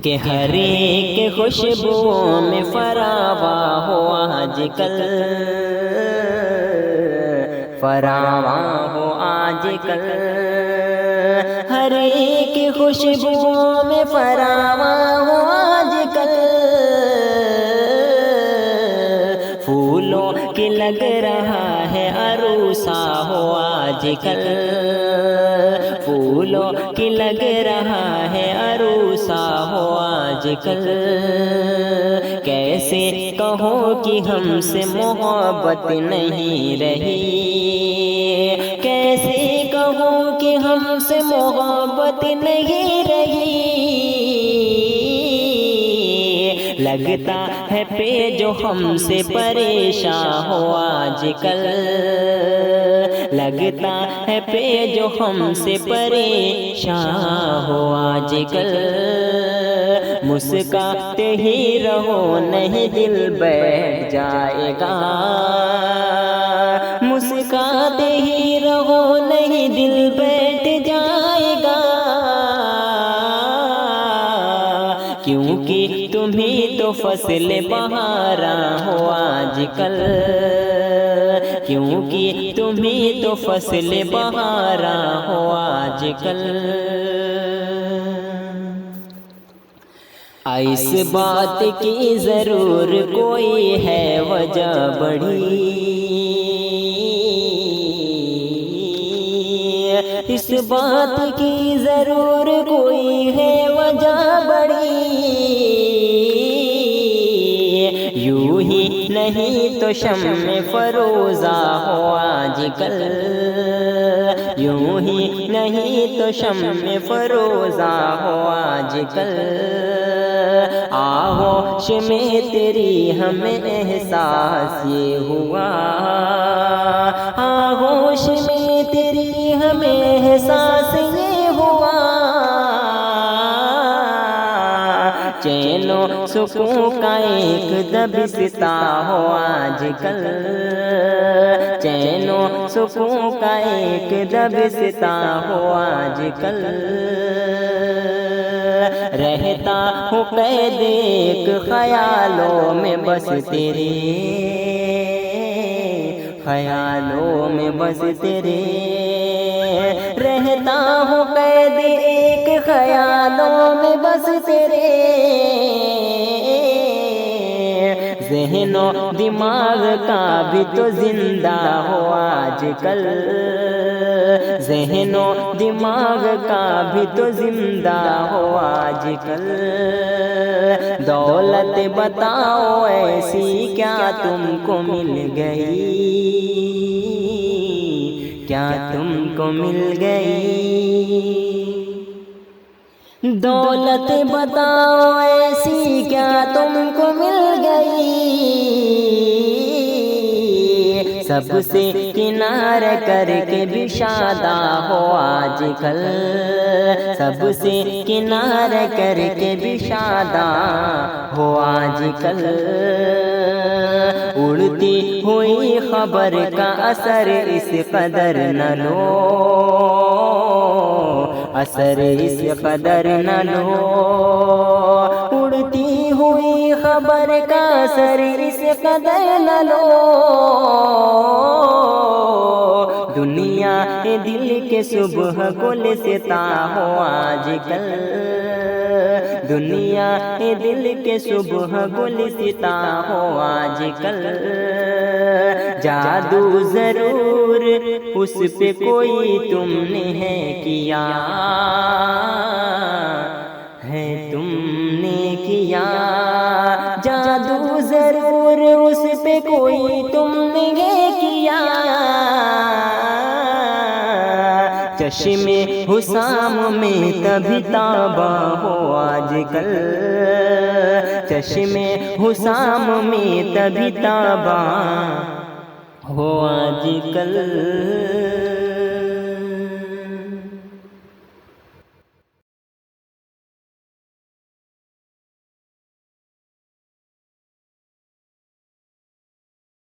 کہ ہر ایک خوشبو میں فراواں ہو آج کل، فراواں ہو آج کل، ہر ایک خوشبو میں فراواں ہو آج کل، پھولوں کی لگ رہا ہے عروسہ ہو آج کل، پھولوں کی لگ رہا ہے عروسہ ہو آج کل، کیسے کہو کہ ہم سے محبت نہیں رہی، کیسے کہو کہ ہم سے محبت نہیں رہی، لگتا ہے پہ جو ہم سے پریشان ہو آج کل، لگتا ہے پہ جو ہم سے پریشان ہو آج کل، مسکراتے ہی رہو نہیں دل بیٹھ جائے گا، مسکراتے ہی رہو نہیں دل بیٹھ جائے گا، کیونکہ تمہیں تو فصل بہاراں ہو آج کل، کیونکہ تمہیں تو فصل بہاراں ہو آج کل، اس بات کی ضرور کوئی ہے وجہ بڑی، اس بات کی ضرور کوئی ہے وجہ بڑی، یوں ہی نہیں تو شمع فروزہ ہو آج کل، یوں ہی نہیں تو شمع فروزہ ہو آج کل، آغوش میں تیری ہمیں احساس یہ ہوا، آغوش میں تیری ہمیں احساس یہ ہوا، چین و سکون کا ایک دبستہ ہو آج کل، چین و سکون کا ایک دبستہ ہو آج کل، رہتا ہوں قید ایک خیالوں میں بس تیرے، خیالوں میں بس تیرے، رہتا ہوں قید ایک خیالوں میں بس تیرے، ذہن و دماغ کا بھی تو زندہ ہو آج کل، ذہن و دماغ کا بھی تو زندہ ہو آج کل، دولت بتاؤ ایسی کیا تم کو مل گئی، کیا تم کو مل گئی، دولت بتاؤ ایسی کیا تم کو مل گئی، سب سے کنارہ کر کے بھی شادہ ہو آج کل، سب سے کنارہ کر کے بھی شادہ ہو آج کل، اڑتی ہوئی خبر کا اثر اس قدر نہ لو، اثر اس قدر نہ لو، اڑتی ہوئی خبر کا اثر اس قدر نہ لو، دنیا دل کے صبح گلستہ ہو آج کل، دنیا دل کے صبح گلستہ ہو آج کل، جادو ضرور اس پہ کوئی تم نے ہے کیا، ہے تم نے کیا، جادو ضرور اس پہ کوئی تم نے ہے کیا، چشم حسام میں تبھی تابہ ہو آج کل، چشم حسام میں تبھی تابہ ہو آج کل۔